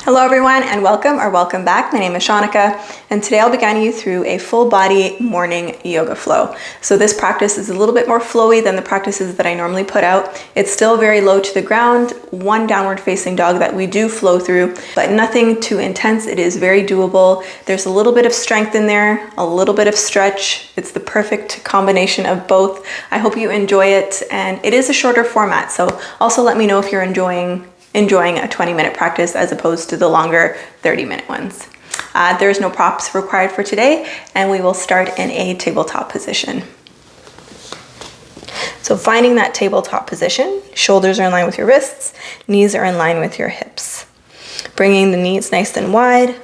Hello everyone and welcome back. My name is Shaunneka and today I'll be guiding you through a full body morning yoga flow. So this practice is a little bit more flowy than the practices that I normally put out. It's still very low to the ground, one downward facing dog that we do flow through, but nothing too intense. It is very doable. There's a little bit of strength in there, a little bit of stretch. It's the perfect combination of both. I hope you enjoy it, and it is a shorter format. So also let me know if you're enjoying a 20-minute practice as opposed to the longer 30-minute ones. There's no props required for today, and we will start in a tabletop position. So finding that tabletop position, shoulders are in line with your wrists, knees are in line with your hips. Bringing the knees nice and wide,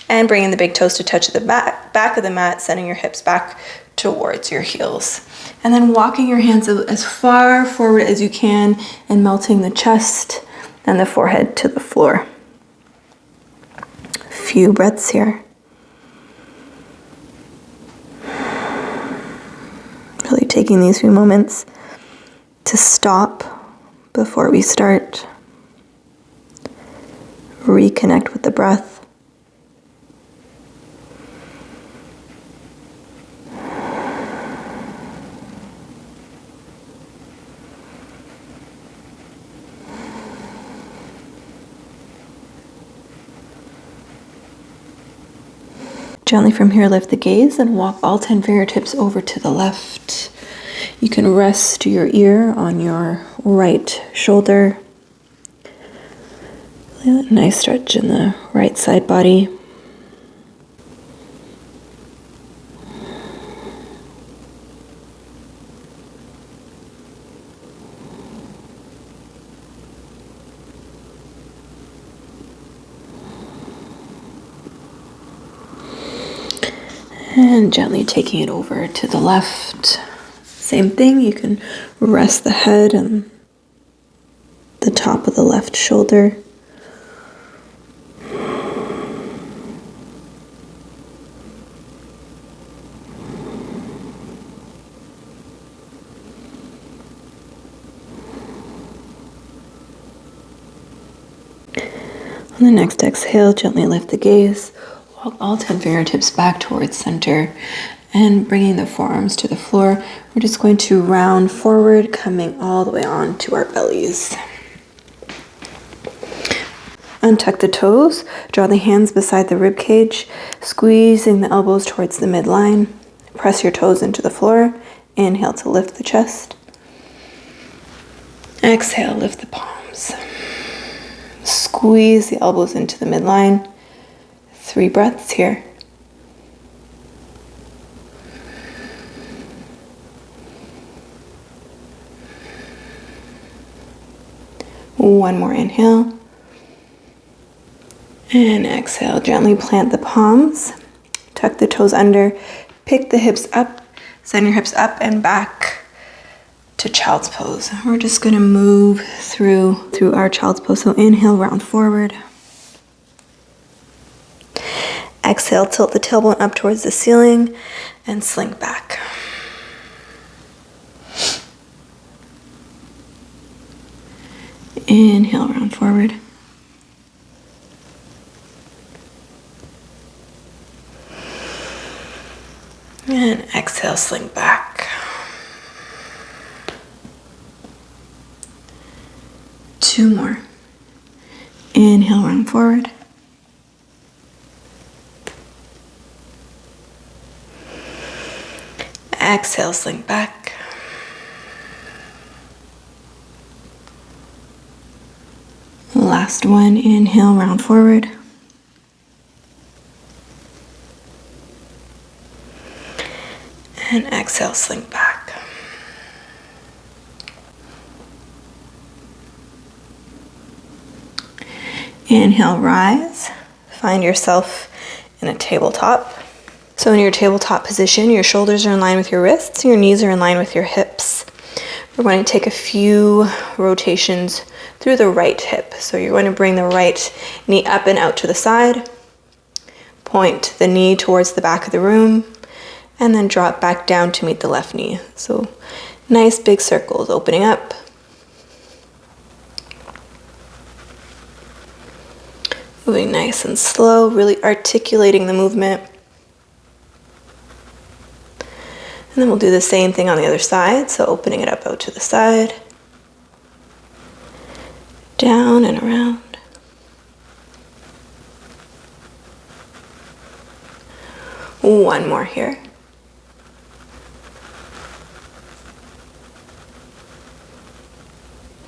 and bringing the big toes to touch the back of the mat, sending your hips back towards your heels. And then walking your hands as far forward as you can and melting the chest and the forehead to the floor. A few breaths here. Really taking these few moments to stop before we start. Reconnect with the breath. Gently from here, lift the gaze and walk all 10 fingertips over to the left. You can rest your ear on your right shoulder. Really nice stretch in the right side body. And gently taking it over to the left. Same thing, you can rest the head on the top of the left shoulder. On the next exhale, gently lift the gaze. Walk all 10 fingertips back towards center and bringing the forearms to the floor. We're just going to round forward, coming all the way on to our bellies. Untuck the toes, draw the hands beside the rib cage, squeezing the elbows towards the midline. Press your toes into the floor. Inhale to lift the chest. Exhale, lift the palms. Squeeze the elbows into the midline. 3 breaths here. One more inhale. And exhale, gently plant the palms. Tuck the toes under. Pick the hips up. Send your hips up and back to child's pose. We're just going to move through our child's pose. So inhale, round forward. Exhale, tilt the tailbone up towards the ceiling and slink back. Inhale, round forward. And exhale, slink back. 2 more. Inhale, round forward. Exhale, slink back. Last one, inhale, round forward. And exhale, slink back. Inhale, rise. Find yourself in a tabletop. So in your tabletop position, your shoulders are in line with your wrists, your knees are in line with your hips. We're going to take a few rotations through the right hip. So you're going to bring the right knee up and out to the side, point the knee towards the back of the room, and then drop back down to meet the left knee. So nice big circles opening up. Moving nice and slow, really articulating the movement. And then we'll do the same thing on the other side, so opening it up out to the side, down and around. One more here.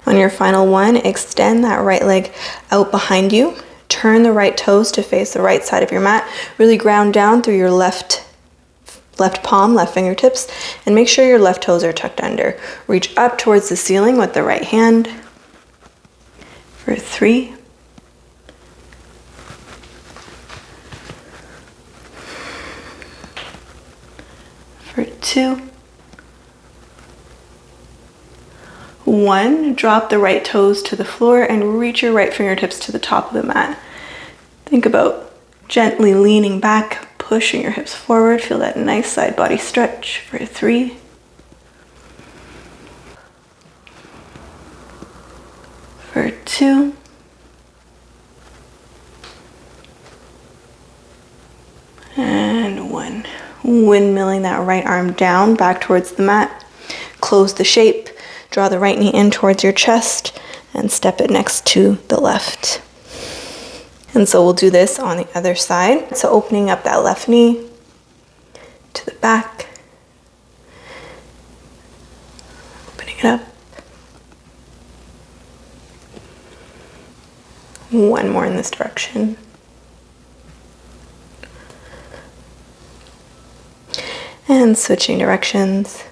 On your final one, extend that right leg out behind you. Turn the right toes to face the right side of your mat. Really ground down through your left palm, left fingertips, and make sure your left toes are tucked under. Reach up towards the ceiling with the right hand for 3. For 2. 1, drop the right toes to the floor and reach your right fingertips to the top of the mat. Think about gently leaning back, pushing your hips forward. Feel that nice side body stretch for 3. For 2. And 1. Windmilling that right arm down, back towards the mat. Close the shape. Draw the right knee in towards your chest and step it next to the left. And so we'll do this on the other side. So opening up that left knee to the back. Opening it up. One more in this direction. And switching directions.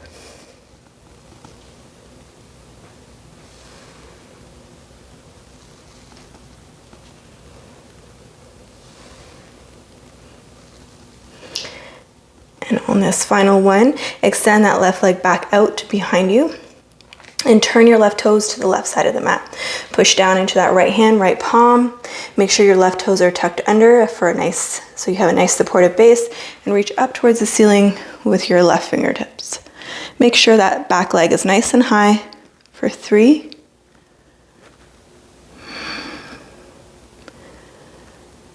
And on this final one, extend that left leg back out to behind you and turn your left toes to the left side of the mat. Push down into that right hand, right palm. Make sure your left toes are tucked under so you have a nice supportive base, and reach up towards the ceiling with your left fingertips. Make sure that back leg is nice and high for 3.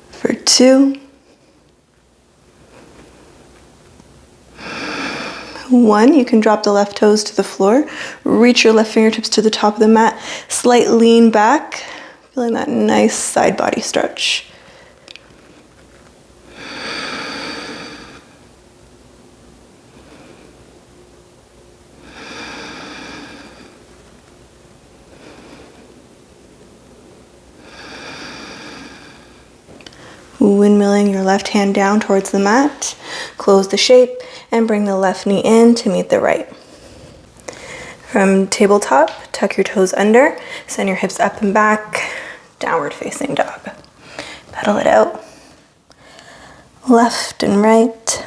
For 2. 1, you can drop the left toes to the floor, reach your left fingertips to the top of the mat, slight lean back, feeling that nice side body stretch. Windmilling your left hand down towards the mat, close the shape, and bring the left knee in to meet the right. From tabletop, tuck your toes under, send your hips up and back, downward facing dog. Pedal it out, left and right.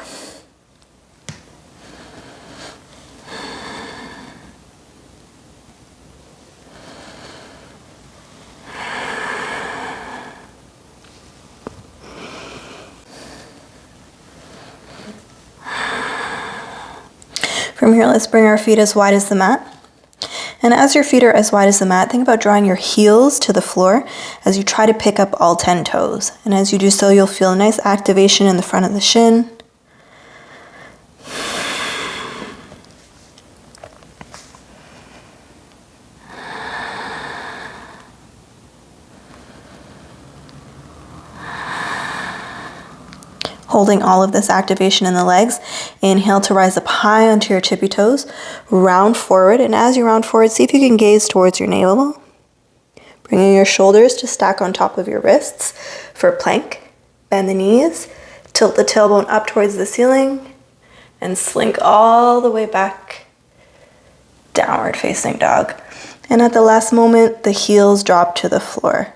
From here, let's bring our feet as wide as the mat. And as your feet are as wide as the mat, think about drawing your heels to the floor as you try to pick up all 10 toes. And as you do so, you'll feel a nice activation in the front of the shin. Holding all of this activation in the legs. Inhale to rise up high onto your tippy toes. Round forward, and as you round forward, see if you can gaze towards your navel. Bringing your shoulders to stack on top of your wrists for plank. Bend the knees, tilt the tailbone up towards the ceiling, and slink all the way back. Downward facing dog. And at the last moment, the heels drop to the floor.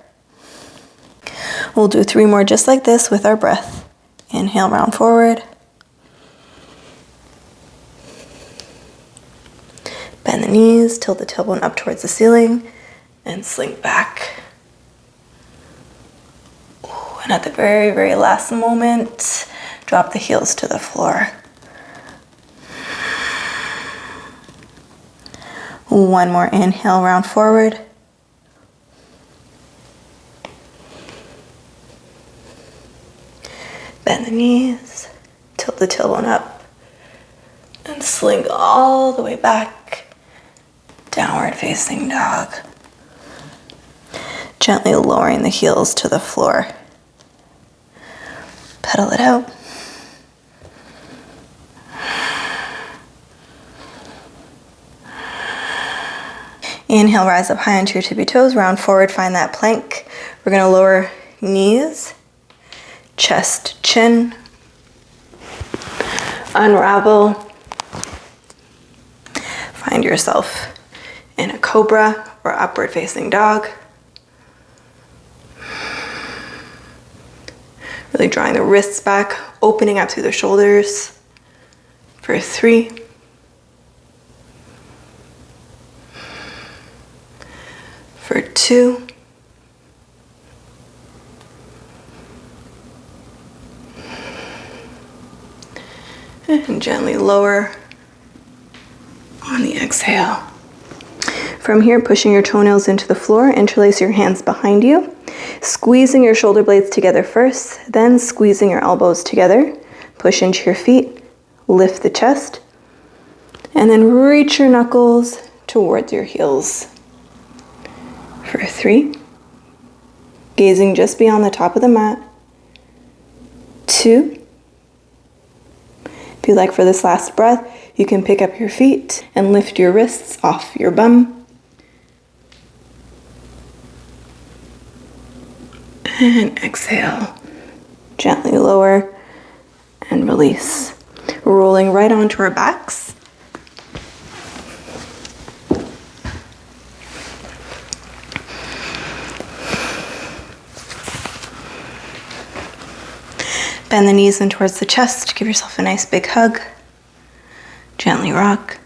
We'll do 3 more just like this with our breath. Inhale, round forward. Bend the knees, tilt the tailbone up towards the ceiling, and slink back. And at the very, very last moment, drop the heels to the floor. 1 more inhale, round forward. Bend the knees, tilt the tailbone up, and slink all the way back. Downward facing dog. Gently lowering the heels to the floor. Pedal it out. Inhale, rise up high onto your tippy toes, round forward, find that plank. We're gonna lower knees, chest, chin, unravel. Find yourself in a cobra or upward facing dog. Really drawing the wrists back, opening up through the shoulders. For 3. For 2. And gently lower on the exhale. From here, pushing your toenails into the floor, interlace your hands behind you, squeezing your shoulder blades together first, then squeezing your elbows together. Push into your feet, lift the chest, and then reach your knuckles towards your heels. For 3. Gazing just beyond the top of the mat. 2. If you like, for this last breath, you can pick up your feet and lift your wrists off your bum. And exhale. Gently lower and release. Rolling right onto our backs. Bend the knees in towards the chest. Give yourself a nice big hug. Gently rock.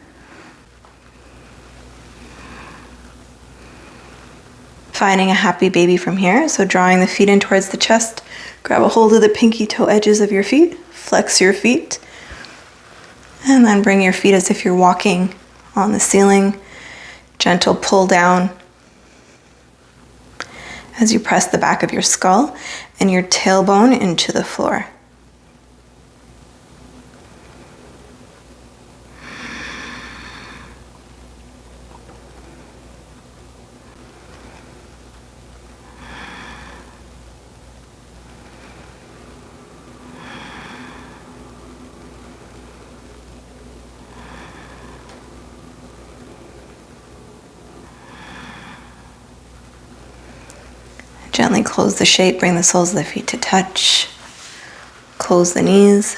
Finding a happy baby from here. So drawing the feet in towards the chest. Grab a hold of the pinky toe edges of your feet. Flex your feet. And then bring your feet as if you're walking on the ceiling. Gentle pull down as you press the back of your skull and your tailbone into the floor. Gently close the shape, bring the soles of the feet to touch. Close the knees.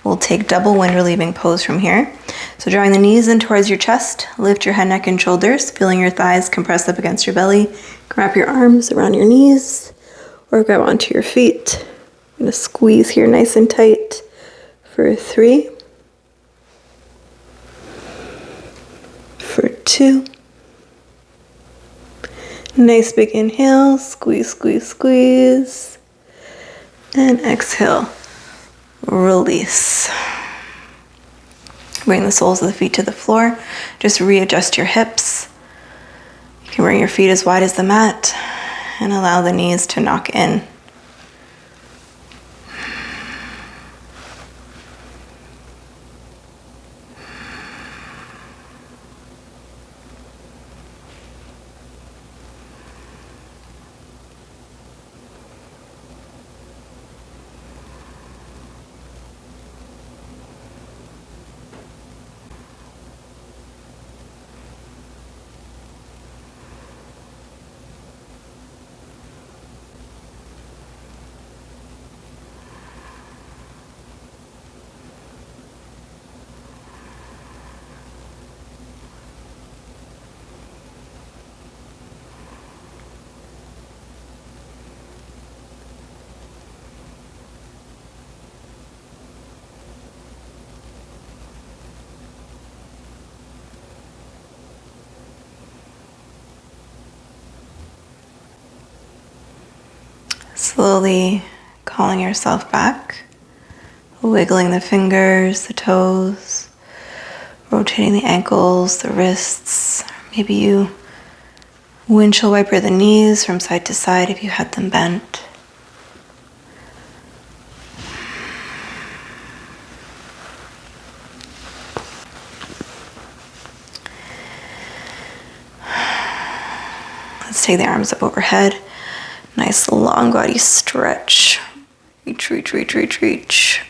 We'll take double wind relieving pose from here. So drawing the knees in towards your chest, lift your head, neck, and shoulders, feeling your thighs compress up against your belly. Wrap your arms around your knees or grab onto your feet. I'm gonna squeeze here nice and tight for 3. For 2. Nice big inhale, squeeze, squeeze, squeeze. And exhale, release. Bring the soles of the feet to the floor. Just readjust your hips. You can bring your feet as wide as the mat and allow the knees to knock in. Slowly calling yourself back, wiggling the fingers, the toes, rotating the ankles, the wrists. Maybe you windshield wiper the knees from side to side if you had them bent. take the arms up overhead. Nice long body stretch. Reach, reach, reach, reach, reach.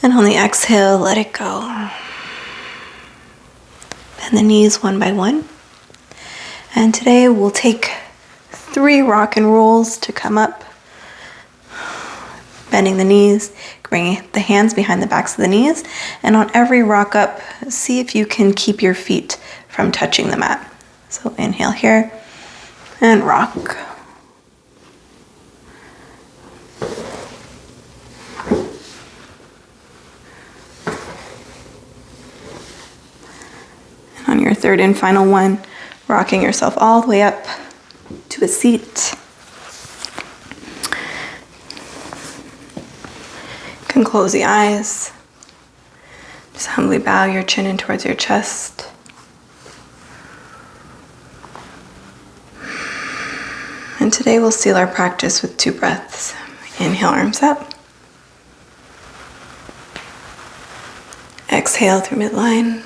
And on the exhale, let it go. Bend the knees one by one. And today we'll take 3 rock and rolls to come up. Bending the knees, bringing the hands behind the backs of the knees. And on every rock up, see if you can keep your feet from touching the mat. So inhale here and rock. And on your third and final one, rocking yourself all the way up to a seat. You can close the eyes. Just humbly bow your chin in towards your chest. And today we'll seal our practice with 2 breaths. Inhale, arms up. Exhale through midline.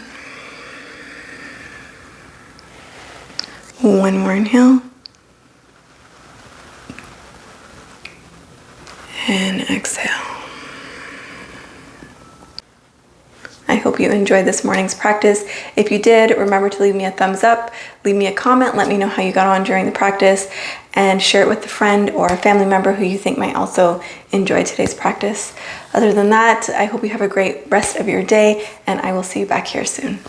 One more inhale. And exhale. I hope you enjoyed this morning's practice. If you did, remember to leave me a thumbs up, leave me a comment, let me know how you got on during the practice, and share it with a friend or a family member who you think might also enjoy today's practice. Other than that, I hope you have a great rest of your day, and I will see you back here soon.